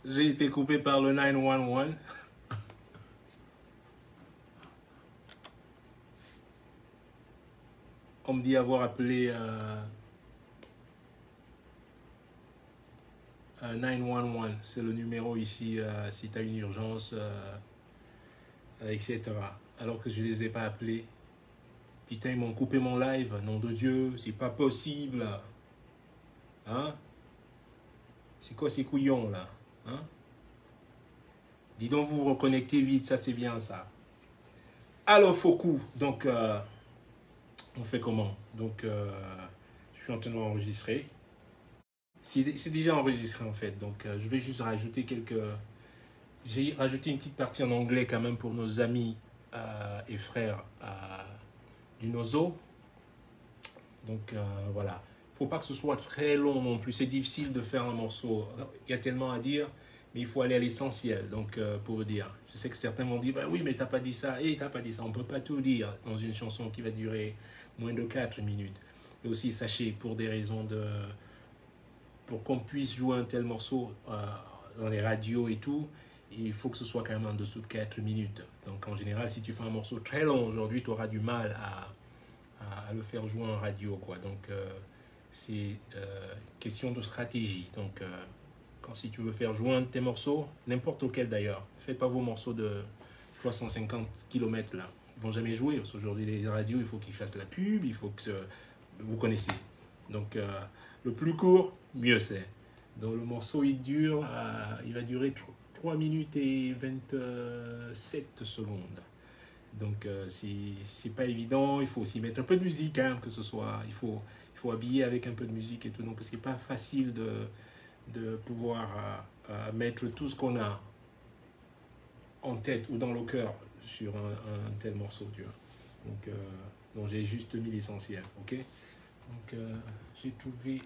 J'ai été coupé par le 911. On me dit avoir appelé 911. C'est le numéro ici si tu as une urgence, etc. Alors que je ne les ai pas appelés. Putain, ils m'ont coupé mon live. Nom de Dieu, c'est pas possible. Hein? C'est quoi ces couillons là? Hein? Dis donc, vous vous reconnectez vite, ça c'est bien ça. Alors, Foucault, donc, on fait comment? Donc, je suis en train d'enregistrer. C'est déjà enregistré en fait, donc je vais juste rajouter quelques... J'ai rajouté une petite partie en anglais quand même pour nos amis et frères du Nozo. Donc, voilà. Il ne faut pas que ce soit très long non plus, c'est difficile de faire un morceau. Il y a tellement à dire. Mais il faut aller à l'essentiel, donc pour vous dire. Je sais que certains m'ont dit, bah oui, mais t'as pas dit ça, et t'as pas dit ça. On ne peut pas tout dire dans une chanson qui va durer moins de 4 minutes. Et aussi, sachez, pour des raisons de... Pour qu'on puisse jouer un tel morceau dans les radios et tout, il faut que ce soit quand même en dessous de 4 minutes. Donc en général, si tu fais un morceau très long aujourd'hui, tu auras du mal à le faire jouer en radio, quoi. Donc c'est question de stratégie. Donc... Quand si tu veux faire jouer un de tes morceaux, n'importe lequel d'ailleurs, faites pas vos morceaux de 350 km là. Ils vont jamais jouer parce qu'aujourd'hui les radios, il faut qu'ils fassent la pub, il faut que vous connaissez. Donc le plus court, mieux c'est. Donc le morceau il va durer 3 minutes et 27 secondes. Donc c'est pas évident, il faut aussi mettre un peu de musique hein, que ce soit, il faut habiller avec un peu de musique et tout, donc parce que c'est pas facile de pouvoir mettre tout ce qu'on a en tête ou dans le cœur sur un tel morceau, tu vois. Donc j'ai juste mis l'essentiel, ok. Donc j'ai trouvé...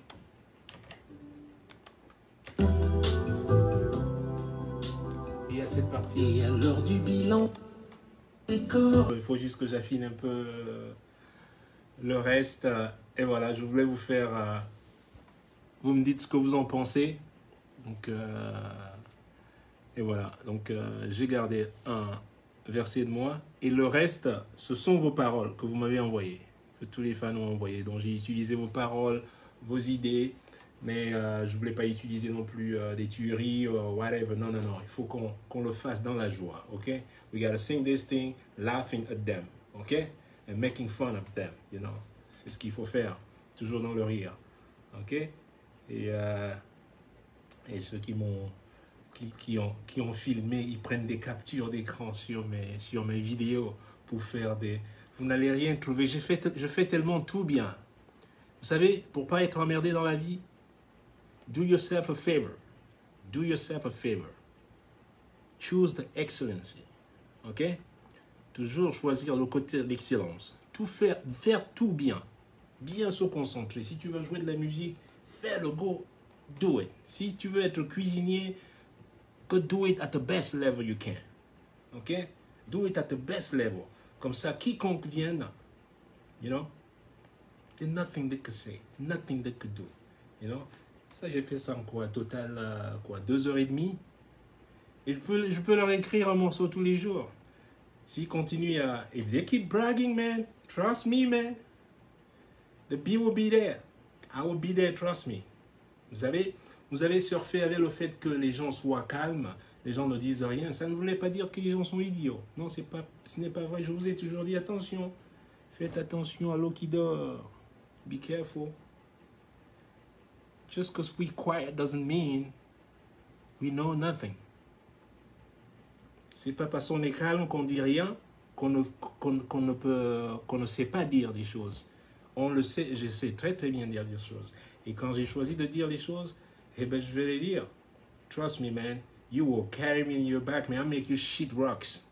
Et à cette partie... Et à l'heure du bilan, il faut juste que j'affine un peu le reste. Et voilà, je voulais vous faire... Vous me dites ce que vous en pensez. Donc, et voilà. Donc, j'ai gardé un verset de moi. Et le reste, ce sont vos paroles que vous m'avez envoyées. Que tous les fans ont envoyées. Donc, j'ai utilisé vos paroles, vos idées. Mais je ne voulais pas utiliser non plus des tueries ou whatever. Non, non, non. Il faut qu'on le fasse dans la joie. OK? We gotta sing this thing, laughing at them. OK? And making fun of them. You know? C'est ce qu'il faut faire. Toujours dans le rire. OK? Et ceux qui ont filmé, ils prennent des captures d'écran sur mes vidéos pour faire des... Vous n'allez rien trouver. Je fais tellement tout bien. Vous savez, pour ne pas être emmerdé dans la vie, do yourself a favor. Do yourself a favor. Choose the excellency. OK? Toujours choisir le côté de l'excellence. Faire tout bien. Bien se concentrer. Si tu veux jouer de la musique, fais-le, go. Do it. Si tu veux être cuisinier, go do it at the best level you can. OK? Do it at the best level. Comme ça, quiconque vienne, you know, there's nothing they could say, nothing they could do. You know? Ça, j'ai fait ça en quoi? Total, 2h30. Et je peux leur écrire un morceau tous les jours. S'ils continuent à... If they keep bragging, man, trust me, man. The beat will be there. I will be there, trust me. Vous avez surfé avec le fait que les gens soient calmes, les gens ne disent rien. Ça ne voulait pas dire que les gens sont idiots. Non, ce n'est pas vrai. Je vous ai toujours dit attention. Faites attention à l'eau qui dort. Be careful. Just because we're quiet doesn't mean we know nothing. C'est pas parce qu'on est calme qu'on dit rien qu'on ne sait pas dire des choses. On le sait, je sais très très bien dire des choses. Et quand j'ai choisi de dire les choses, eh ben je vais les dire. Trust me, man. You will carry me in your back, man. I'll make you shit rocks.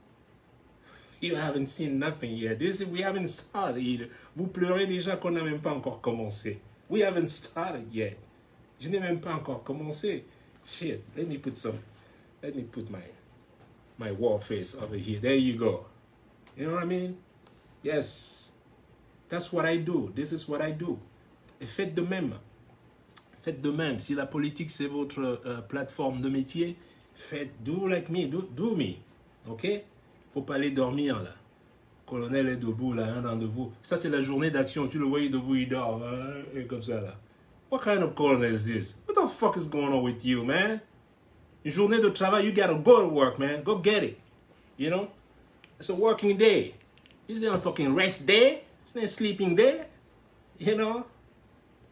You haven't seen nothing yet. We haven't started. Vous pleurez déjà qu'on n'a même pas encore commencé. We haven't started yet. Je n'ai même pas encore commencé. Shit. Let me put my war face over here. There you go. You know what I mean? Yes. That's what I do. This is what I do. Et faites de même. faites de même. Si la politique, c'est votre plateforme de métier, faites do like me, do me. OK? Faut pas aller dormir, là. Colonel est debout, là, un d'entre vous. Ça, c'est la journée d'action. Tu le voyais debout, il dort, hein, et comme ça, là. What kind of colonel is this? What the fuck is going on with you, man? Une journée de travail, you gotta go to work, man. Go get it. You know? It's a working day. This isn't a fucking rest day. It's not a sleeping day. You know?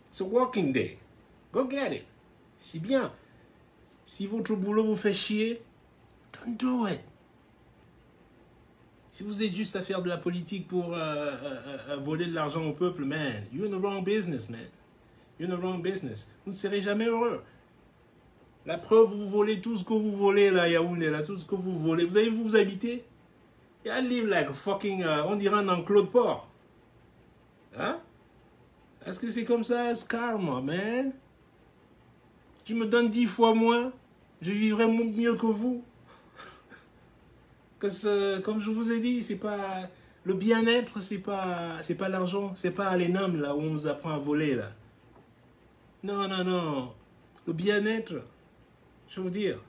It's a working day. Go get it. C'est bien. Si votre boulot vous fait chier, don't do it. Si vous êtes juste à faire de la politique pour voler de l'argent au peuple, man, you're in the wrong business, man. You're in the wrong business. Vous ne serez jamais heureux. La preuve, vous volez tout ce que vous volez, là, Yaoundé, là, tout ce que vous volez. Vous avez où vous habitez? I live like a fucking, on dirait un enclos de porc. Hein? Est-ce que c'est comme ça, Scarma, man? Tu me donnes 10 fois moins, je vivrai mieux que vous. Comme je vous ai dit, c'est pas le bien-être, c'est pas l'argent, c'est pas les noms là où on nous apprend à voler là. Non, non, non. Le bien-être, je veux dire,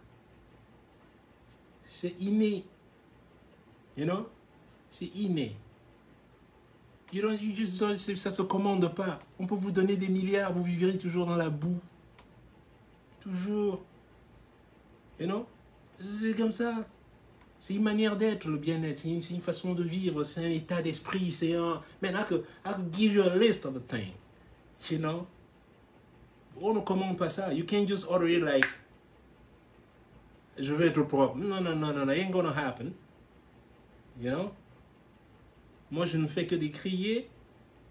c'est inné. You know? C'est inné. Ça se commande pas. On peut vous donner des milliards, vous vivrez toujours dans la boue. Toujours. You know? C'est comme ça. C'est une manière d'être, le bien-être. C'est une façon de vivre. C'est un état d'esprit. C'est un... Man, I could give you a list of the things. You know? On ne commande pas ça. You can't just order it like... Je veux être propre. Non, non, non, non. It ain't gonna happen. You know? Moi, je ne fais que décrier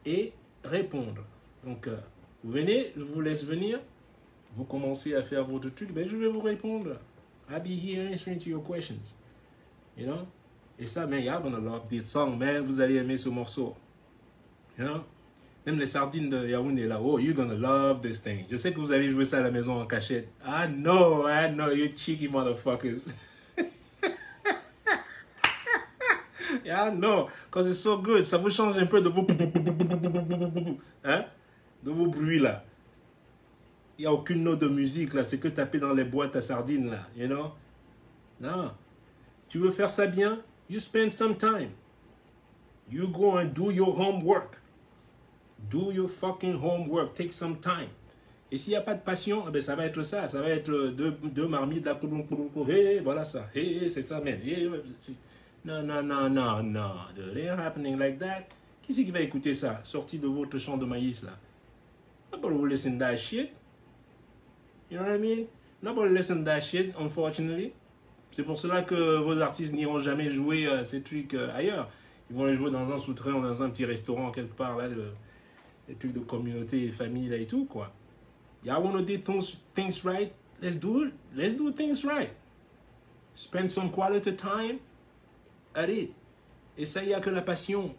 et répondre. Donc, vous venez, je vous laisse venir. Vous commencez à faire votre truc. Ben, je vais vous répondre. I'll be here answering to your questions. You know? Et ça, man, y'all gonna love this song, man. Vous allez aimer ce morceau. You know? Même les sardines de Yaoundé là, oh, you're gonna love this thing. Je sais que vous allez jouer ça à la maison en cachette. I know, you cheeky motherfuckers. Yeah, I know, because it's so good. Ça vous change un peu de vos... Hein? De vos bruits là. Il n'y a aucune note de musique là, c'est que taper dans les boîtes à sardines là, you know? Non. Tu veux faire ça bien? You spend some time. You go and do your homework. Do your fucking homework. Take some time. Et s'il n'y a pas de passion, eh ben ça va être ça. Ça va être deux marmites là. Hey, voilà ça. Hey, c'est ça, man. Hey, non, non, non, non, non. It ain't happening like that. Qui c'est qui va écouter ça? Sorti de votre champ de maïs là. Nobody will listen to that shit. You know what I mean? Nobody listen to that shit, unfortunately. C'est pour cela que vos artistes n'iront jamais jouer ces trucs ailleurs. Ils vont les jouer dans un souterrain ou dans un petit restaurant quelque part, là, les trucs de communauté, famille, là et tout, quoi. Y'all wanna do things right? Let's do it. Let's do things right. Spend some quality time at it. Et ça, il n'y a que la passion.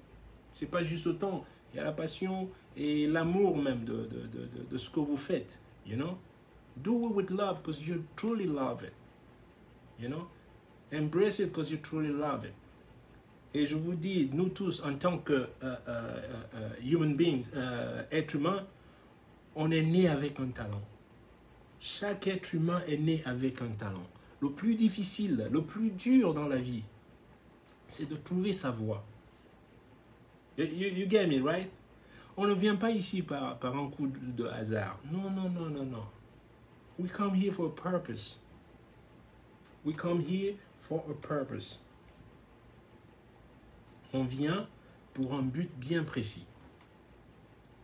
C'est pas juste le temps. Il y a la passion et l'amour même de ce que vous faites. You know? Do it with love because you truly love it. You know? Embrace it because you truly love it. Et je vous dis, nous tous, en tant que human beings, êtres humains, on est né avec un talent. Chaque être humain est né avec un talent. Le plus difficile, le plus dur dans la vie, c'est de trouver sa voie. You get me, right? On ne vient pas ici par un coup de hasard. Non, non, non, non, non. We come here for a purpose. We come here for a purpose. On vient pour un but bien précis.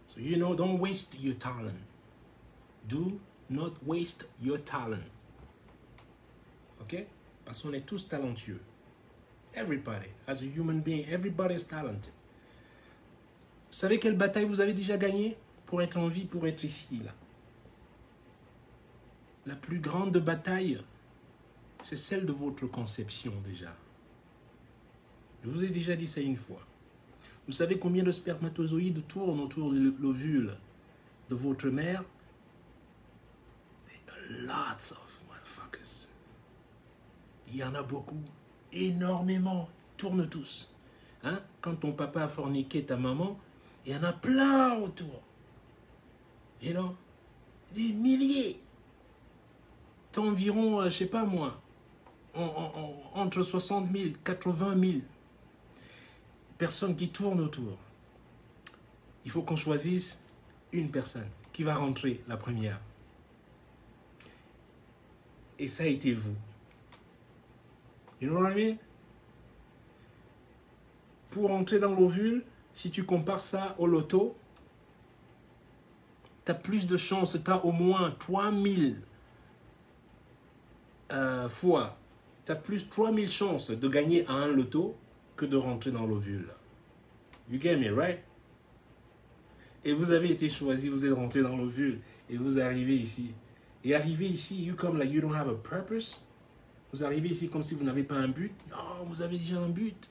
So, you know, don't waste your talent. Do not waste your talent. OK? Parce qu'on est tous talentueux. Everybody, as a human being, everybody is talented. Vous savez quelle bataille vous avez déjà gagnée pour être en vie, pour être ici, là? La plus grande bataille, c'est celle de votre conception déjà. Je vous ai déjà dit ça une fois. Vous savez combien de spermatozoïdes tournent autour de l'ovule de votre mère? Lots of motherfuckers. Il y en a beaucoup, énormément. Ils tournent tous. Hein? Quand ton papa a forniqué ta maman, il y en a plein autour. You know? Des milliers. T'as environ, je sais pas moi, entre 60 000, 80 000 personnes qui tournent autour. Il faut qu'on choisisse une personne qui va rentrer la première. Et ça a été vous. You know what I mean? Pour entrer dans l'ovule, si tu compares ça au loto, tu as plus de chances, tu as au moins 3000 fois, tu as plus 3000 chances de gagner à un loto que de rentrer dans l'ovule. You get me, right? Et vous avez été choisi, vous êtes rentré dans l'ovule et vous arrivez ici. Et arrivé ici, you come like you don't have a purpose. Vous arrivez ici comme si vous n'avez pas un but. Non, vous avez déjà un but.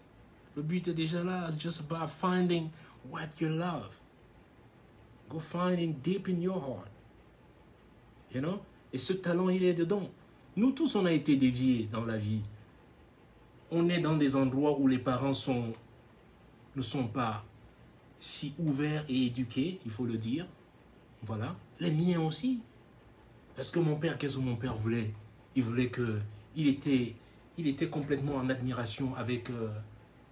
Le but est déjà là. It's just about finding what you love. Go finding deep in your heart. You know? Et ce talent, il est dedans. Nous tous, on a été déviés dans la vie. On est dans des endroits où les parents ne sont pas si ouverts et éduqués, il faut le dire. Voilà. Les miens aussi. Parce que mon père, qu'est-ce que mon père voulait? Il voulait que... Il était complètement en admiration avec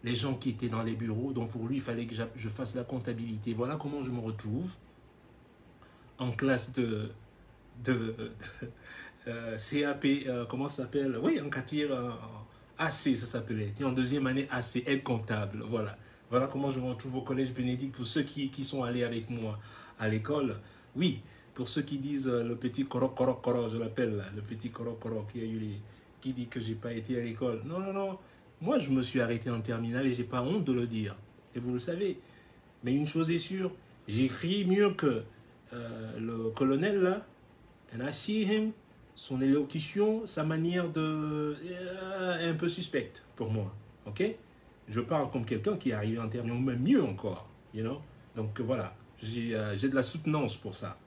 les gens qui étaient dans les bureaux. Donc pour lui, il fallait que je fasse la comptabilité. Voilà comment je me retrouve en classe de CAP, comment ça s'appelle? Oui, en quatrième, AC, ça s'appelait. En deuxième année, AC, aide comptable. Voilà. Voilà comment je me retrouve au collège Bénédicte. Pour ceux qui sont allés avec moi à l'école, oui. Pour ceux qui disent le petit koro, je l'appelle le petit koro qui dit que j'ai pas été à l'école. Non, non, non. Moi, je me suis arrêté en terminale et j'ai pas honte de le dire. Et vous le savez. Mais une chose est sûre, j'écris mieux que le colonel là. And I see him, son élocution, sa manière de... un peu suspecte pour moi. Ok? Je parle comme quelqu'un qui est arrivé en terminale, même mieux encore. You know? Donc voilà, j'ai de la soutenance pour ça.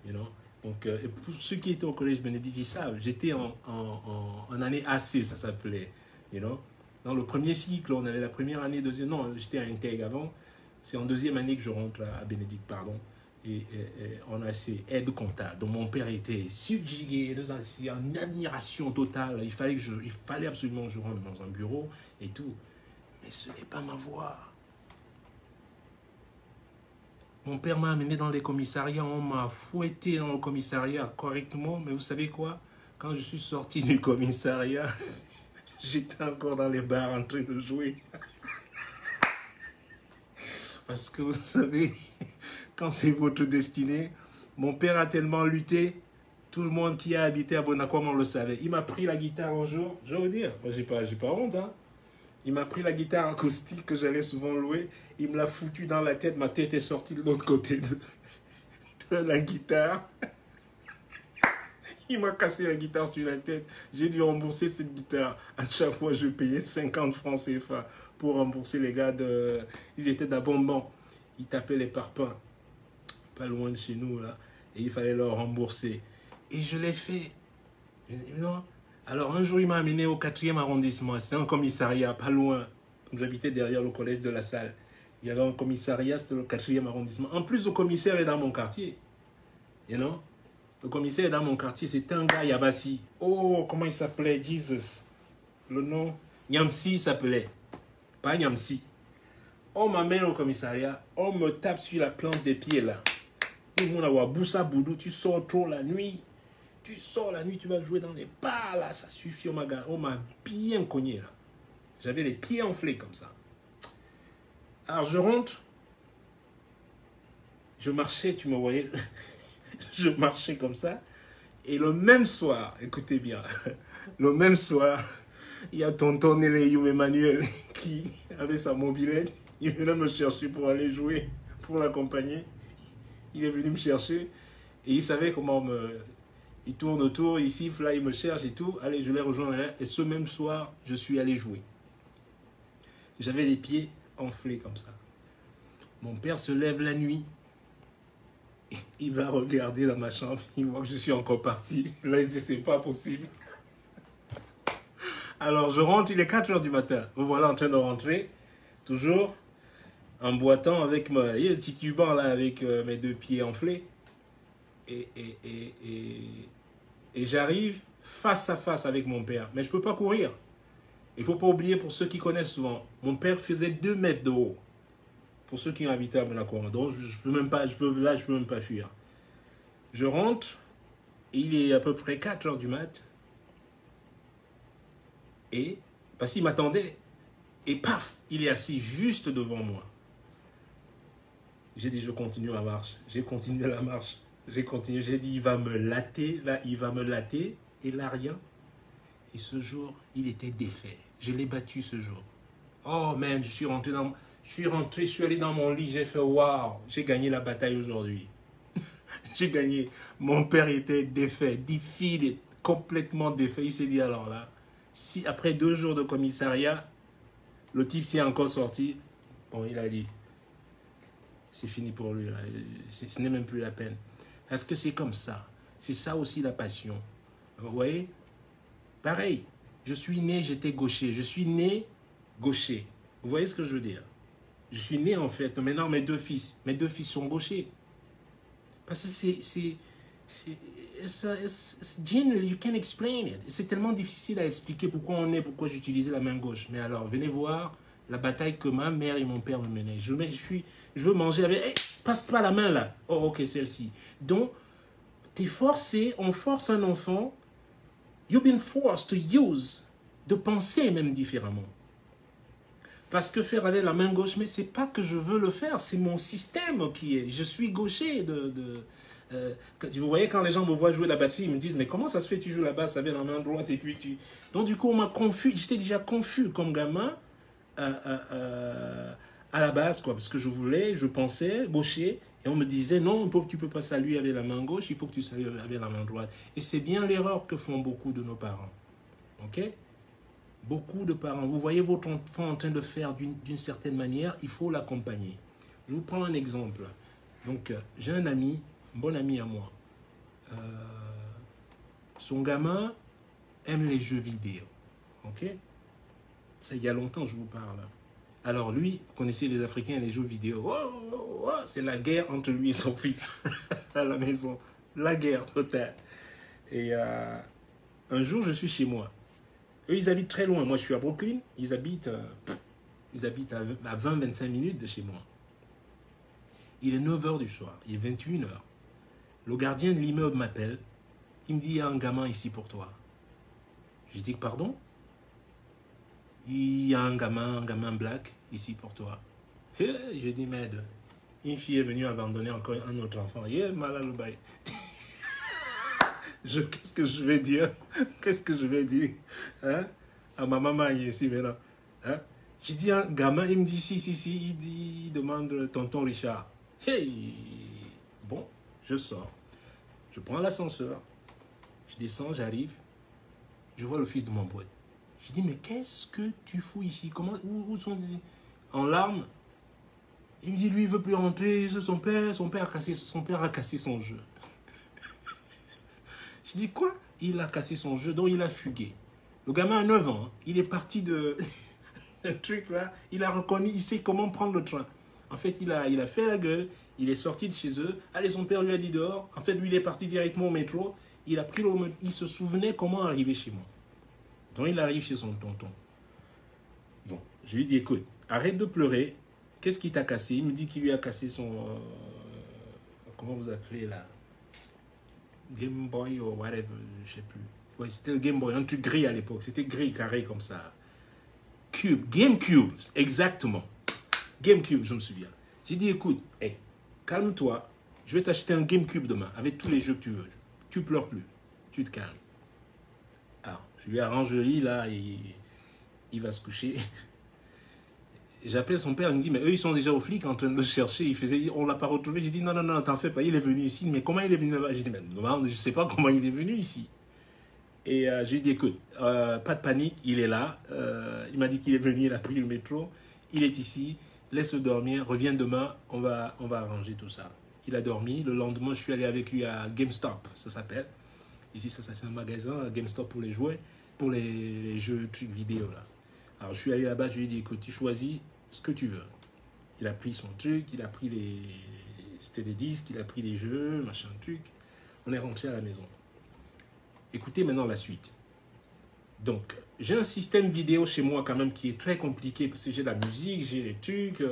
You know? Donc, et pour ceux qui étaient au collège Bénédicte, ils savent, j'étais en année AC, ça s'appelait. You know? Dans le premier cycle, on avait la première année, deuxième, non, j'étais à Intègre avant. C'est en deuxième année que je rentre à Bénédicte, pardon. Et on a ces aides comptables. Donc mon père était subjugué, en admiration totale. Il fallait absolument que je rentre dans un bureau et tout. Mais ce n'est pas ma voie. Mon père m'a amené dans les commissariats, on m'a fouetté dans le commissariat correctement. Mais vous savez quoi? Quand je suis sorti du commissariat, j'étais encore dans les bars en train de jouer. Parce que vous savez... Quand c'est votre destinée, mon père a tellement lutté, tout le monde qui a habité à Bonacom, on le savait. Il m'a pris la guitare un jour, je vais vous dire, moi j'ai pas honte, hein. Il m'a pris la guitare acoustique que j'allais souvent louer, il me l'a foutu dans la tête, ma tête est sortie de l'autre côté de la guitare. Il m'a cassé la guitare sur la tête, j'ai dû rembourser cette guitare. À chaque fois, je payais 50 francs CFA pour rembourser les gars ils étaient d'Abomban, ils tapaient les parpaings. Pas loin de chez nous, là. Et il fallait leur rembourser. Et je l'ai fait. Non. Alors, un jour, il m'a amené au 4e arrondissement. C'est un commissariat, pas loin. Comme j'habitais derrière le collège de La Salle. Il y avait un commissariat, c'était le 4e arrondissement. En plus, le commissaire est dans mon quartier. You know? Le commissaire est dans mon quartier. C'était un gars, Yabassi. Oh, comment il s'appelait? Jesus. Le nom? Nyamsi s'appelait. Pas Nyamsi. On m'amène au commissariat. On me tape sur la plante des pieds, là. Tout le monde a voir Boussa Boudou, tu sors trop la nuit. Tu sors la nuit, tu vas jouer dans les bars, là. Ça suffit, on m'a bien cogné, là. J'avais les pieds enflés comme ça. Alors, je rentre. Je marchais, tu me voyais. Je marchais comme ça. Et le même soir, écoutez bien, le même soir, il y a tonton Néléyoum Emmanuel qui avait sa mobilette. Il venait me chercher pour aller jouer, pour l'accompagner. Il est venu me chercher et il savait comment il tourne autour, il siffle, là, il me cherche et tout. Allez, je l'ai rejoint là. Et ce même soir, je suis allé jouer. J'avais les pieds enflés comme ça. Mon père se lève la nuit. Il va regarder dans ma chambre. Il voit que je suis encore parti. Là, il se dit, c'est pas possible. Alors, je rentre, il est 4 h du matin. Vous voilà en train de rentrer. Toujours en boitant avec le titubant là, avec mes 2 pieds enflés. et j'arrive face à face avec mon père. Mais je ne peux pas courir. Il ne faut pas oublier, pour ceux qui connaissent souvent, mon père faisait 2 mètres de haut. Pour ceux qui ont habité à Monaco. Donc, je ne peux même pas fuir. Je rentre, il est à peu près 4 heures du mat. Et, parce qu'il m'attendait, et paf, il est assis juste devant moi. J'ai dit, je continue la marche. J'ai continué la marche. J'ai continué, j'ai dit, il va me latter, là, il va me latter, et là, rien. Et ce jour, il était défait. Je l'ai battu ce jour. Oh, man, je suis allé dans mon lit, j'ai fait, waouh, j'ai gagné la bataille aujourd'hui. J'ai gagné. Mon père était défait, defeated, complètement défait. Il s'est dit, alors là, si après 2 jours de commissariat, le type s'est encore sorti, bon, il a dit, c'est fini pour lui, là. Ce n'est même plus la peine. Parce que c'est comme ça. C'est ça aussi la passion. Vous voyez? Pareil, je suis né, j'étais gaucher. Je suis né gaucher. Vous voyez ce que je veux dire? Je suis né en fait. Maintenant, mes deux fils sont gauchers. Parce que generally, you can't explain it. C'est tellement difficile à expliquer pourquoi pourquoi j'utilisais la main gauche. Mais alors, venez voir la bataille que ma mère et mon père me menaient. Je veux manger avec... Hey, passe pas la main là. Oh, ok, celle-ci. Donc, on force un enfant. You've been forced to use, de penser même différemment. Parce que faire avec la main gauche, mais c'est pas que je veux le faire, c'est mon système qui est. Je suis gaucher. Vous voyez, quand les gens me voient jouer la batterie, ils me disent, mais comment ça se fait, tu joues la basse avec la main droite et puis tu... Donc du coup, on m'a confus, j'étais déjà confus comme gamin à la base, quoi, parce que je pensais gaucher, et on me disait, non, tu peux pas saluer avec la main gauche, il faut que tu salues avec la main droite. Et c'est bien l'erreur que font beaucoup de nos parents. Ok? Beaucoup de parents, vous voyez votre enfant en train de faire d'une certaine manière, il faut l'accompagner. Je vous prends un exemple. Donc, j'ai un ami, un bon ami à moi. Son gamin aime les jeux vidéo. Ok? Ça, il y a longtemps, je vous parle. Alors lui, vous connaissez les Africains, les jeux vidéo. C'est la guerre entre lui et son fils à la maison. La guerre totale. Et un jour, je suis chez moi. Eux, ils habitent très loin. Moi, je suis à Brooklyn. Ils habitent à 20-25 minutes de chez moi. Il est 9 h du soir. Il est 21 h. Le gardien de l'immeuble m'appelle. Il me dit, il y a un gamin ici pour toi. Je dis, pardon? Il y a un gamin black ici pour toi. Je dis, merde. Une fille est venue abandonner encore un autre enfant. Malade le bail. Qu'est-ce que je vais dire? Qu'est-ce que je vais dire, hein? À ma maman ici maintenant. Hein? J'ai dit un gamin, il me dit si, il demande tonton Richard. Hey! Bon, je sors. Je prends l'ascenseur. Je descends, j'arrive. Je vois le fils de mon pote. Je dis, mais qu'est-ce que tu fous ici? Où sont ils? En larmes. Il me dit, lui, il veut plus rentrer. Son père a cassé son jeu. Je dis, quoi? Il a cassé son jeu, donc il a fugué. Le gamin a 9 ans. Hein. Il est parti de... un truc là. Il a reconnu, il sait comment prendre le train. En fait, il a fait la gueule. Il est sorti de chez eux. Allez, son père lui a dit dehors. En fait, lui, il est parti directement au métro. Il se souvenait comment arriver chez moi. Donc, il arrive chez son tonton. Bon, je lui dis, écoute, arrête de pleurer. Qu'est-ce qui t'a cassé? Il me dit qu'il lui a cassé son... comment vous appelez là? Game Boy ou whatever, je ne sais plus. Ouais, c'était le Game Boy, un truc gris à l'époque. C'était gris, carré comme ça. GameCube, exactement. GameCube, je me souviens. J'ai dit, écoute, hey, calme-toi. Je vais t'acheter un GameCube demain avec tous les jeux que tu veux. Tu pleures plus. Tu te calmes. Alors, je lui arrange le lit là et il va se coucher. J'appelle son père, il me dit, mais eux, ils sont déjà aux flics en train de le chercher. On ne l'a pas retrouvé. J'ai dit, non, t'en fais pas, il est venu ici. Mais comment il est venu là-bas? J'ai dit, mais non, je ne sais pas comment il est venu ici. Et je lui ai dit, écoute, pas de panique, il est là. Il m'a dit qu'il est venu, il a pris le métro. Il est ici, laisse-le dormir, reviens demain, on va arranger tout ça. Il a dormi. Le lendemain, je suis allé avec lui à GameStop, ça s'appelle. Ici, ça c'est un magasin, GameStop pour les jouets, pour les jeux, trucs vidéo là. Alors, je suis allé là-bas, je lui ai dit, écoute, tu choisis ce que tu veux. Il a pris son truc, il a pris c'était des disques, il a pris les jeux, machin truc. On est rentré à la maison. Écoutez maintenant la suite. Donc, j'ai un système vidéo chez moi quand même qui est très compliqué parce que j'ai la musique, j'ai les trucs,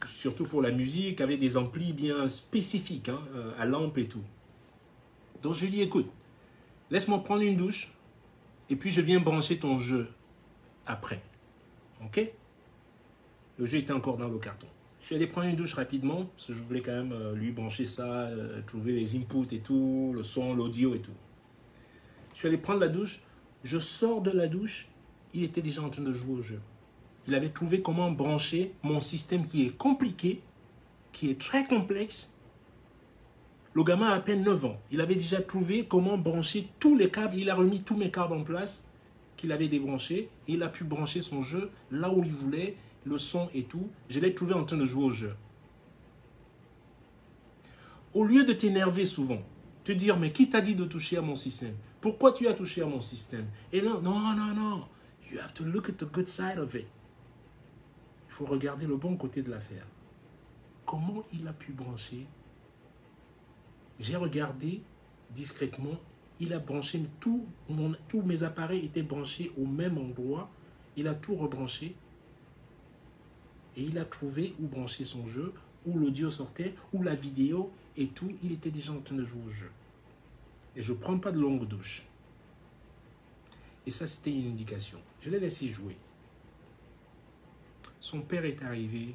surtout pour la musique, avec des amplis bien spécifiques, hein, à lampe et tout. Donc, je lui dis, écoute, laisse-moi prendre une douche et puis je viens brancher ton jeu après. Ok? Le jeu était encore dans le carton. Je suis allé prendre une douche rapidement parce que je voulais quand même lui brancher ça, trouver les inputs et tout, le son, l'audio et tout. Je suis allé prendre la douche. Je sors de la douche. Il était déjà en train de jouer au jeu. Il avait trouvé comment brancher mon système qui est compliqué, qui est très complexe. Le gamin a à peine 9 ans. Il avait déjà trouvé comment brancher tous les câbles. Il a remis tous mes câbles en place qu'il avait débranchés. Et il a pu brancher son jeu là où il voulait, le son et tout. Je l'ai trouvé en train de jouer au jeu. Au lieu de t'énerver souvent, te dire, mais qui t'a dit de toucher à mon système? Pourquoi tu as touché à mon système? Et non, non, non, non. You have to look at the good side of it. Il faut regarder le bon côté de l'affaire. Comment il a pu brancher? J'ai regardé discrètement. Il a branché, tous mes appareils étaient branchés au même endroit. Il a tout rebranché. Et il a trouvé où brancher son jeu, où l'audio sortait, où la vidéo et tout. Il était déjà en train de jouer au jeu. Et je ne prends pas de longue douche. Et ça, c'était une indication. Je l'ai laissé jouer. Son père est arrivé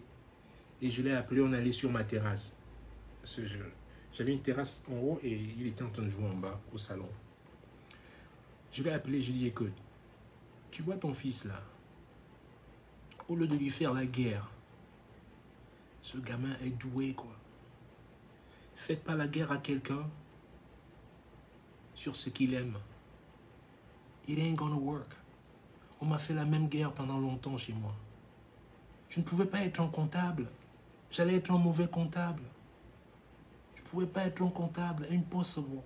et je l'ai appelé, on allait sur ma terrasse. J'avais une terrasse en haut et il était en train de jouer en bas, au salon. Je l'ai appelé, je lui ai dit, écoute, tu vois ton fils là, au lieu de lui faire la guerre, ce gamin est doué, quoi. Faites pas la guerre à quelqu'un sur ce qu'il aime. It ain't gonna work. On m'a fait la même guerre pendant longtemps chez moi. Je ne pouvais pas être un comptable. J'allais être un mauvais comptable. Je ne pouvais pas être un comptable. Impossible.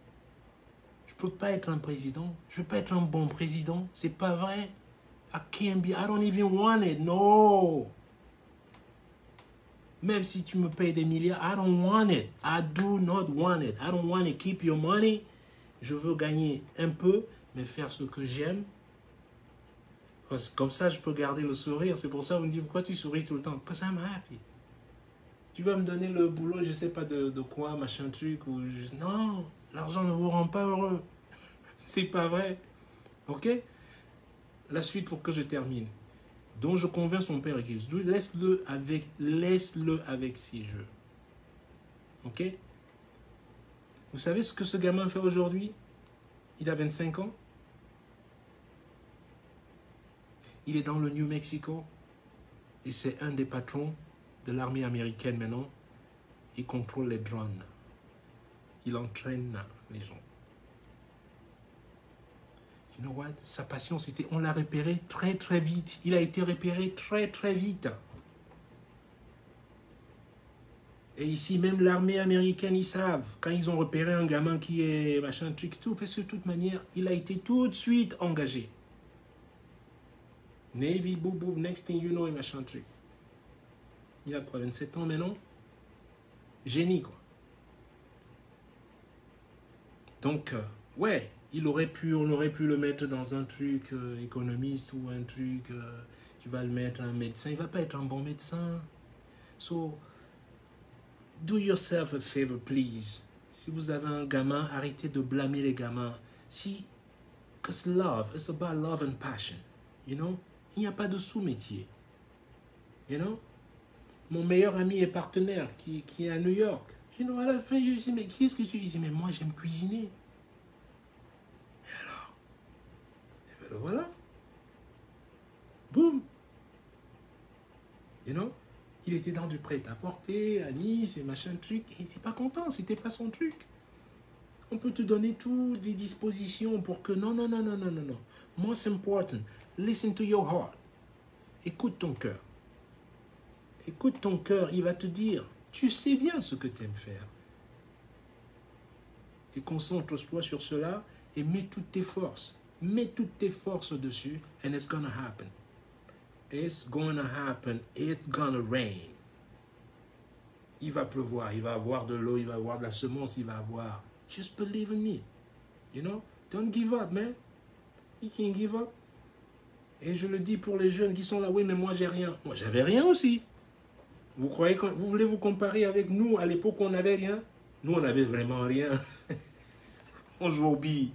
Je ne peux pas être un président. Je ne peux pas être un bon président. C'est pas vrai. I can't be. I don't even want it. No. Même si tu me payes des milliards, I don't want it. I do not want it. I don't want to keep your money. Je veux gagner un peu, mais faire ce que j'aime. Parce que comme ça, je peux garder le sourire. C'est pour ça qu'on me dit, pourquoi tu souris tout le temps? Because I'm happy. Tu vas me donner le boulot, je ne sais pas de quoi, machin truc. Ou juste... Non, l'argent ne vous rend pas heureux. C'est pas vrai. Ok? La suite pour que je termine. Donc je convainc son père et qu'il dit, laisse-le avec ses jeux. Ok? Vous savez ce que ce gamin fait aujourd'hui? Il a 25 ans. Il est dans le New Mexico. Et c'est un des patrons de l'armée américaine maintenant. Il contrôle les drones. Il entraîne les gens. You know what? Sa passion, c'était... On l'a repéré très très vite. Il a été repéré très très vite. Et ici, même l'armée américaine, ils savent. Quand ils ont repéré un gamin qui est machin truc tout, parce que de toute manière, il a été tout de suite engagé. Navy, boum, boum, next thing you know, et machin truc. Il a quoi, 27 ans maintenant? Génie, quoi. Donc, ouais, on aurait pu le mettre dans un truc économiste ou un truc, tu vas le mettre un médecin. Il ne va pas être un bon médecin. So, do yourself a favor, please. Si vous avez un gamin, arrêtez de blâmer les gamins. Because love, it's about love and passion. You know? Il n'y a pas de sous-métier. You know? Mon meilleur ami et partenaire qui est à New York. You know, à la fin, je dis, mais qu'est-ce que tu dis? Mais moi, j'aime cuisiner. Et alors? Et ben voilà. Boum. You know? Il était dans du prêt-à-porter, à Nice et machin truc. Il n'était pas content, c'était pas son truc. On peut te donner toutes les dispositions pour que... Non. Most important, listen to your heart. Écoute ton cœur. Écoute ton cœur, il va te dire, tu sais bien ce que tu aimes faire. Et concentre-toi sur cela et mets toutes tes forces. Mets toutes tes forces dessus and it's gonna happen. It's gonna happen. It's gonna rain. Il va pleuvoir, il va avoir de l'eau, il va avoir de la semence, il va avoir. Just believe in me. You know? Don't give up, man. You can't give up. Et je le dis pour les jeunes qui sont là, oui, mais moi, j'ai rien. Moi, j'avais rien aussi. Vous croyez que vous voulez vous comparer avec nous à l'époque où on n'avait rien? Nous, on n'avait vraiment rien. On joue aux billes.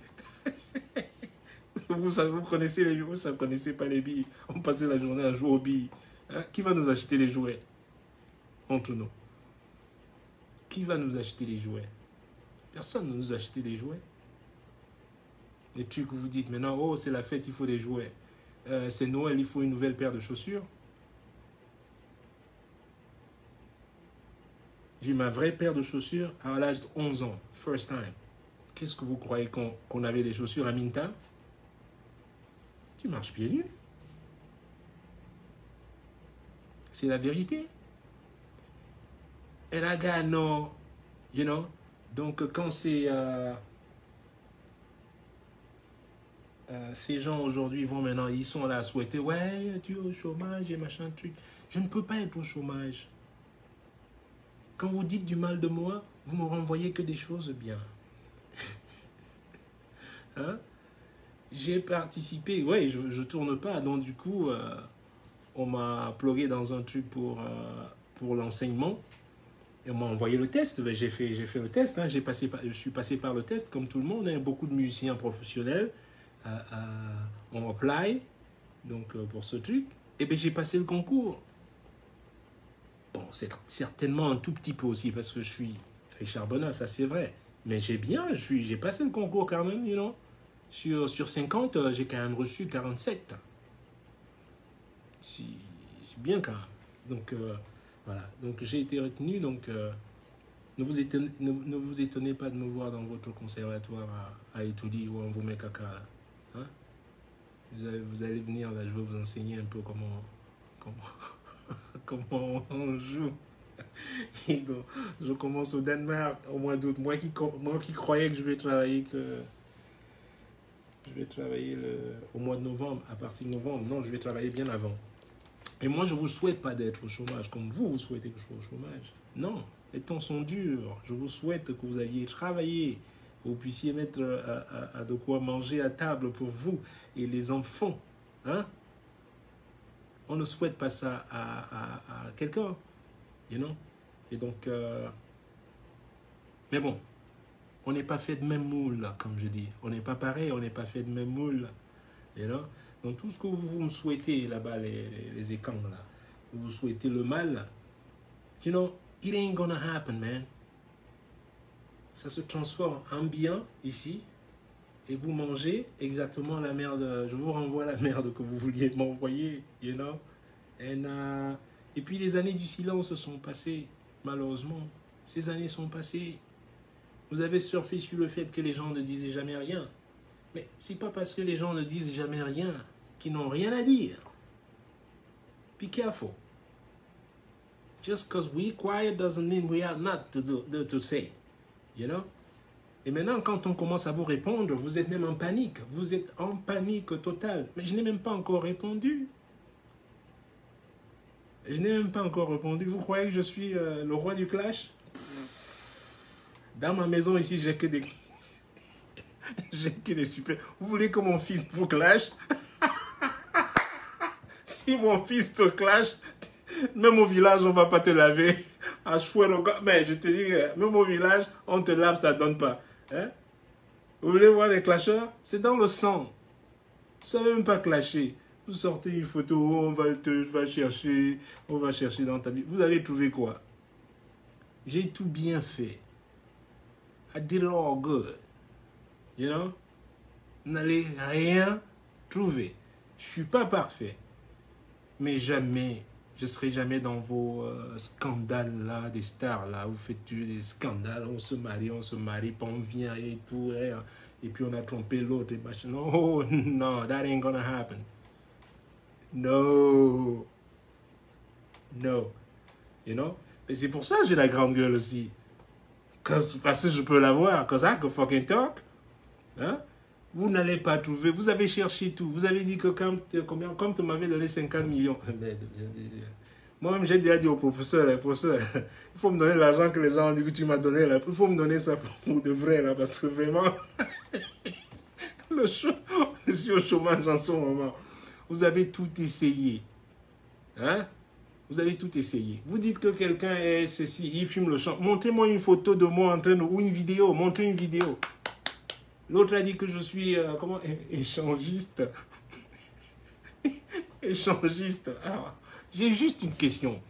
Vous connaissez les jouets, vous ne connaissez pas les billes. On passait la journée à jouer aux billes. Hein? Qui va nous acheter les jouets? Entre nous. Qui va nous acheter les jouets? Personne ne nous a acheté les jouets. Les trucs où vous dites maintenant, oh, c'est la fête, il faut des jouets. C'est Noël, il faut une nouvelle paire de chaussures. J'ai eu ma vraie paire de chaussures à l'âge de 11 ans. First time. Qu'est-ce que vous croyez qu'on avait des chaussures à Minta? Tu marches pieds nus. C'est la vérité. And I got no, you know. Donc quand c'est... ces gens aujourd'hui vont maintenant, ils sont là à souhaiter, ouais, tu es au chômage et machin truc. Je ne peux pas être au chômage. Quand vous dites du mal de moi, vous me renvoyez que des choses bien. Hein? J'ai participé, ouais, je tourne pas, donc du coup, on m'a plugué dans un truc pour l'enseignement. Et on m'a envoyé le test, j'ai fait le test, hein. Je suis passé par le test comme tout le monde, hein. Beaucoup de musiciens professionnels ont apply donc, pour ce truc. Et bien j'ai passé le concours. Bon, c'est certainement un tout petit peu aussi parce que je suis Richard Bonnat, ça c'est vrai. Mais j'ai passé le concours quand même, you know. Sur 50, j'ai quand même reçu 47. C'est bien quand même. Donc, voilà. Donc, j'ai été retenu. Donc, ne vous étonnez pas de me voir dans votre conservatoire à Etoudi ou en Vomekaka. Hein? Vous allez venir, là, je vais vous enseigner un peu comment on joue. Et donc, je commence au Danemark au mois d'août. Moi qui croyais que je vais travailler au mois de novembre, à partir de novembre. Non, je vais travailler bien avant. Et moi, je ne vous souhaite pas d'être au chômage comme vous souhaitez que je sois au chômage. Non, les temps sont durs. Je vous souhaite que vous alliez travailler, que vous puissiez mettre de quoi manger à table pour vous et les enfants. Hein? On ne souhaite pas ça à quelqu'un. You know? Et donc, mais bon, on n'est pas fait de même moule, là, comme je dis. On n'est pas pareil, on n'est pas fait de même moule. You know? Donc, tout ce que vous me souhaitez là-bas, les écans, là, vous souhaitez le mal, you know, it ain't gonna happen, man. Ça se transforme en bien ici, et vous mangez exactement la merde. Je vous renvoie la merde que vous vouliez m'envoyer, you know. Et puis, les années du silence sont passées, malheureusement. Ces années sont passées. Vous avez surfé sur le fait que les gens ne disaient jamais rien. Mais c'est pas parce que les gens ne disent jamais rien qu'ils n'ont rien à dire. Be careful. Just because we're quiet doesn't mean we are not to say. You know? Et maintenant, quand on commence à vous répondre, vous êtes même en panique. Vous êtes en panique totale. Mais je n'ai même pas encore répondu. Je n'ai même pas encore répondu. Vous croyez que je suis le roi du clash? Dans ma maison ici, j'ai que des... j'ai que des super... Vous voulez que mon fils vous clash? Si mon fils te clash, même au village, on ne va pas te laver. Mais je te dis, même au village, on te lave, ça ne donne pas. Hein? Vous voulez voir les clasheurs? C'est dans le sang. Vous ne savez même pas clasher. Vous sortez une photo, on va chercher dans ta vie. Vous allez trouver quoi? J'ai tout bien fait. I did it all good. You know? Vous n'allez rien trouver. Je ne suis pas parfait. Mais jamais, je ne serai jamais dans vos scandales là, des stars là. Vous faites des scandales, on se marie, puis on vient et tout. Et puis on a trompé l'autre et machin. No, no, that ain't gonna happen. No. No. You know? Et c'est pour ça que j'ai la grande gueule aussi. Parce que je peux l'avoir. Because I can fucking talk. Hein? Vous n'allez pas trouver. Vous avez cherché tout. Vous avez dit que comme tu m'avais donné 50 millions. Moi-même, j'ai déjà dit au professeur, hein, professeur, il faut me donner l'argent que les gens ont dit que tu m'as donné. Là. Il faut me donner ça pour de vrai, là, parce que vraiment, je suis au chômage en ce moment. Vous avez tout essayé. Hein? Vous avez tout essayé. Vous dites que quelqu'un est ceci, il fume le champ. Montrez-moi une photo de moi en train de... Ou une vidéo, montrez une vidéo. L'autre a dit que je suis, comment, échangiste. Échangiste. J'ai juste une question.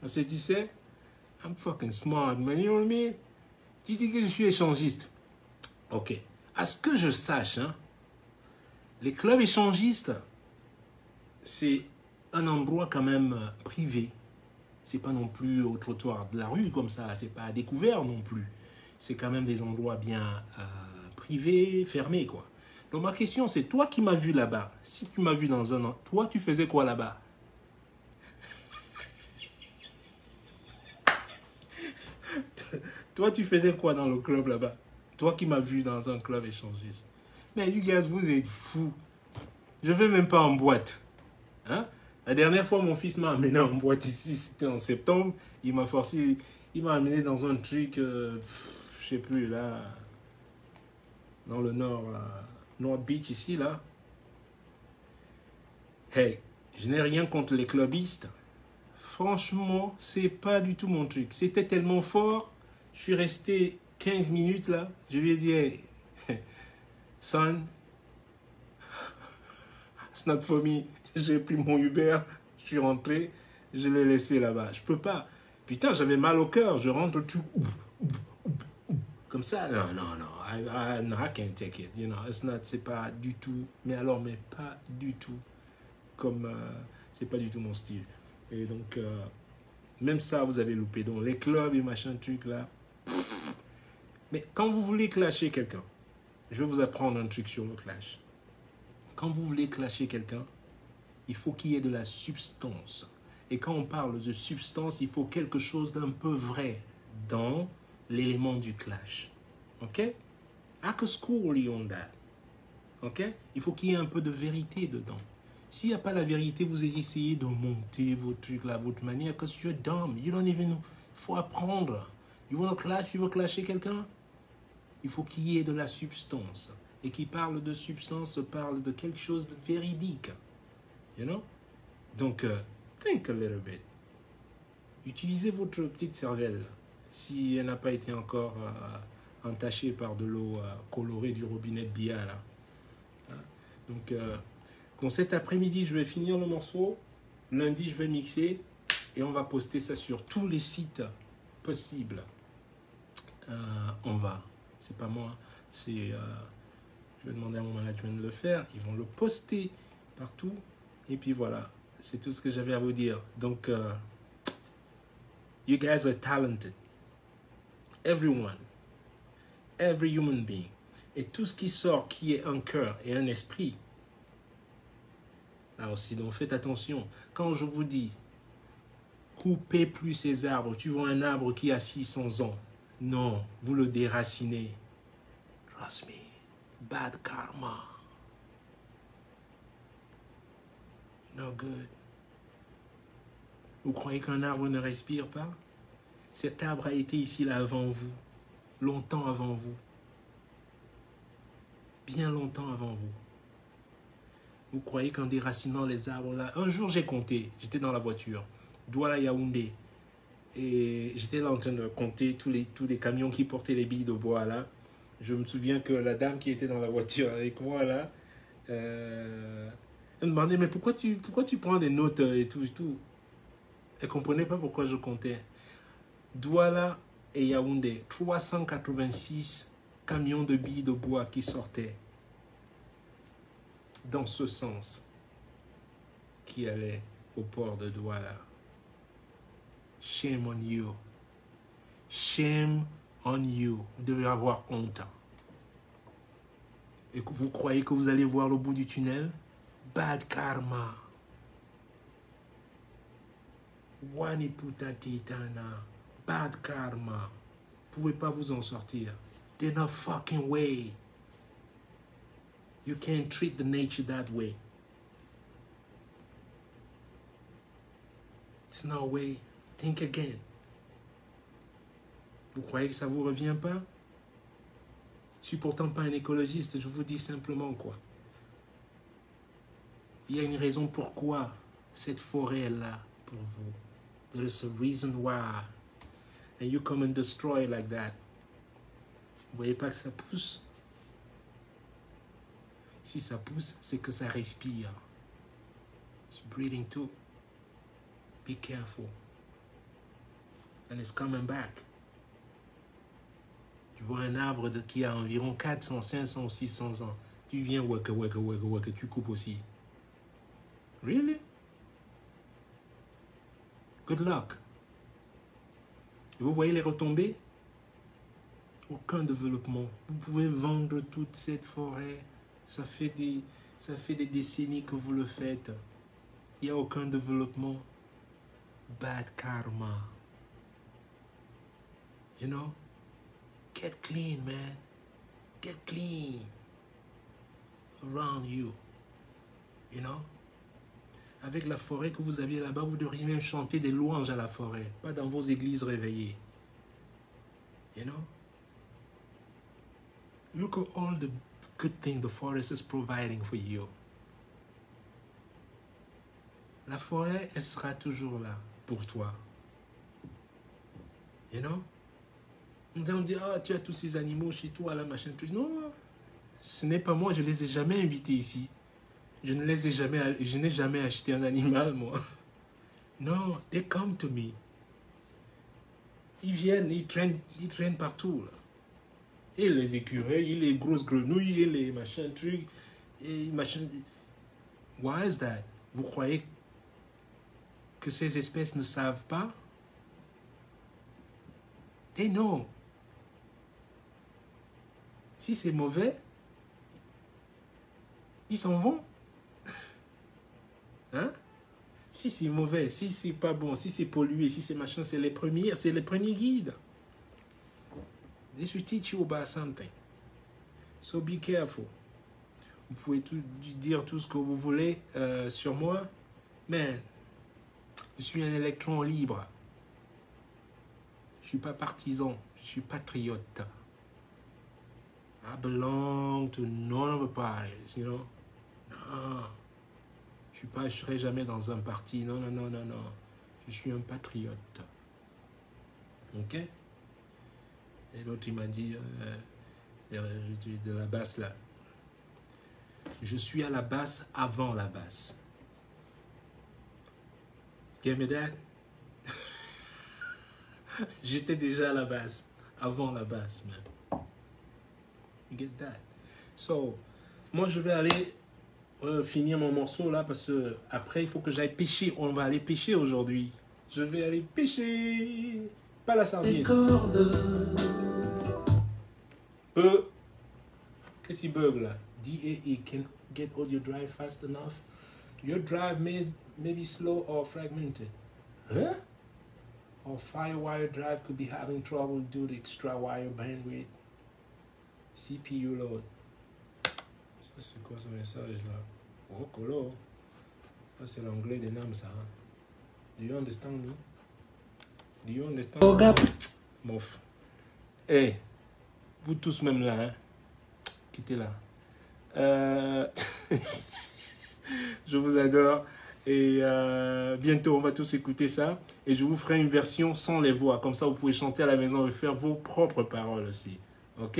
Parce que tu sais, I'm fucking smart, man, you know what I mean? Tu dis que je suis échangiste. Ok. À ce que je sache, hein, les clubs échangistes, c'est un endroit quand même privé. C'est pas non plus au trottoir de la rue comme ça, c'est pas à découvert non plus. C'est quand même des endroits bien privés, fermés, quoi. Donc ma question, c'est toi qui m'as vu là-bas. Si tu m'as vu dans un an, toi, tu faisais quoi là-bas? Toi, tu faisais quoi dans le club là-bas? Toi qui m'as vu dans un club échangiste. Mais you guys, vous êtes fous. Je vais même pas en boîte. Hein? La dernière fois, mon fils m'a amené en boîte ici, c'était en septembre. Il m'a forcé, il m'a amené dans un truc, je sais plus, là, dans le nord, North Beach ici, là. Hey, je n'ai rien contre les clubistes. Franchement, c'est pas du tout mon truc. C'était tellement fort, je suis resté 15 minutes là. Je lui ai dit, hey, son, it's not for me. J'ai pris mon Uber, je suis rentré, je l'ai laissé là-bas. Je peux pas. Putain, j'avais mal au cœur. Je rentre tout comme ça. Non, non, non. I can't take it. You know, it's not, c'est pas du tout. Mais alors, mais pas du tout. Comme, c'est pas du tout mon style. Et donc, même ça, vous avez loupé. Donc, les clubs et machin truc là. Mais quand vous voulez clasher quelqu'un, je vais vous apprendre un truc sur le clash. Quand vous voulez clasher quelqu'un, il faut qu'il y ait de la substance. Et quand on parle de substance, il faut quelque chose d'un peu vrai dans l'élément du clash. OK? I could school you on that. OK? Il faut qu'il y ait un peu de vérité dedans. S'il n'y a pas la vérité, vous essayez de monter vos trucs là, votre manière, parce que you're dumb. You don't even know. Il faut apprendre. You want to clash? Tu veux clasher quelqu'un? Il faut qu'il y ait de la substance. Et qui parle de substance parle de quelque chose de véridique. You know? Donc, think a little bit. Utilisez votre petite cervelle. Si elle n'a pas été encore entachée par de l'eau colorée du robinet de Bia, là. Donc cet après-midi, je vais finir le morceau. Lundi, je vais mixer. Et on va poster ça sur tous les sites possibles. On va. C'est pas moi. C'est... je vais demander à mon management de le faire. Ils vont le poster partout. Et puis voilà. C'est tout ce que j'avais à vous dire. Donc, you guys are talented. Everyone. Every human being. Et tout ce qui sort, qui est un cœur et un esprit. Là aussi, donc faites attention. Quand je vous dis, coupez plus ces arbres. Tu vois un arbre qui a 600 ans. Non, vous le déracinez. Trust me. Bad karma. No good. Vous croyez qu'un arbre ne respire pas? Cet arbre a été ici là avant vous. Longtemps avant vous. Bien longtemps avant vous. Vous croyez qu'en déracinant les arbres là... Un jour j'ai compté, j'étais dans la voiture, Douala Yaoundé. Et j'étais là en train de compter tous les camions qui portaient les billes de bois là. Je me souviens que la dame qui était dans la voiture avec moi là, elle me demandait, mais pourquoi tu prends des notes et tout et tout. Elle ne comprenait pas pourquoi je comptais. Douala et Yaoundé, 386 camions de billes de bois qui sortaient dans ce sens, qui allaient au port de Douala. Shame on you. Shame on you. Vous devez avoir honte. Et que vous croyez que vous allez voir le bout du tunnel? Bad karma. Waniputa titana. Bad karma. Vous ne pouvez pas vous en sortir. There's no fucking way. You can't treat the nature that way. There's no way. Think again. Vous croyez que ça vous revient pas? Je suis pourtant pas un écologiste, je vous dis simplement quoi. Il y a une raison pourquoi cette forêt est là pour vous. There is a reason why. And you come and destroy like that. Vous voyez pas que ça pousse? Si ça pousse, c'est que ça respire. It's breathing too. Be careful. And it's coming back. Tu vois un arbre qui a environ 400, 500 ou 600 ans. Tu viens, waka, tu coupes aussi. Really? Good luck. Et vous voyez les retombées? Aucun développement. Vous pouvez vendre toute cette forêt. Ça fait des décennies que vous le faites. Il n'y a aucun développement. Bad karma. You know? Get clean, man. Get clean. Around you. You know? Avec la forêt que vous aviez là-bas, vous devriez même chanter des louanges à la forêt. Pas dans vos églises réveillées. You know? Look at all the good things the forest is providing for you. La forêt, elle sera toujours là pour toi. You know? On me dit, ah, tu as tous ces animaux chez toi, la machin, tout. Non, ce n'est pas moi, je ne les ai jamais invités ici. Je n'ai jamais acheté un animal, moi. Non, they come to me. Ils viennent, ils traînent partout, là. Et les écureuils, et les grosses grenouilles, et les machins, trucs, et machins. Why is that? Vous croyez que ces espèces ne savent pas? They know. Si c'est mauvais, ils s'en vont. Hein? Si c'est mauvais, si c'est pas bon, si c'est pollué, si c'est machin, c'est les premiers guides. They should teach you about something. So be careful. Vous pouvez dire tout ce que vous voulez sur moi, mais je suis un électron libre. Je suis pas partisan, je suis patriote. I belong to none of the parties, you know. Non. Je ne serai jamais dans un parti. Non. Je suis un patriote. Ok? Et l'autre, il m'a dit de la basse là. Je suis à la basse avant la basse. Get me that? J'étais déjà à la basse, avant la basse même. You get that? So, moi je vais aller finir mon morceau là parce que après il faut que j'aille pêcher. On va aller pêcher aujourd'hui. Je vais aller pêcher. Pas la sardine. Qu'est-ce qui bug là? DAE can get audio drive fast enough. Your drive may be slow or fragmented. Huh? Or FireWire drive could be having trouble due to extra wire bandwidth. CPU load. Ça c'est quoi ce message là? Oh colo. Ça c'est l'anglais des noms ça. Hein? Do you understand me? Do you understand me? Mof. Hey, vous tous même là, hein? Quittez là. Je vous adore. Et bientôt, on va tous écouter ça. Et je vous ferai une version sans les voix. Comme ça, vous pouvez chanter à la maison et faire vos propres paroles aussi. Ok?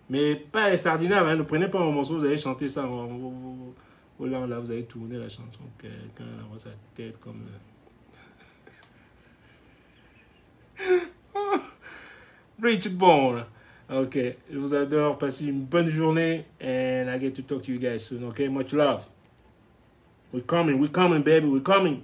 Mais pas les sardinables. Hein? Ne prenez pas mon morceau, vous allez chanter ça. Là, vous allez tourner la chanson. Quelqu'un a sa tête comme... Richard Bone. Ok. Je vous adore. Passez une bonne journée. And I get to talk to you guys soon. Ok? Much love. We're coming, baby, we're coming.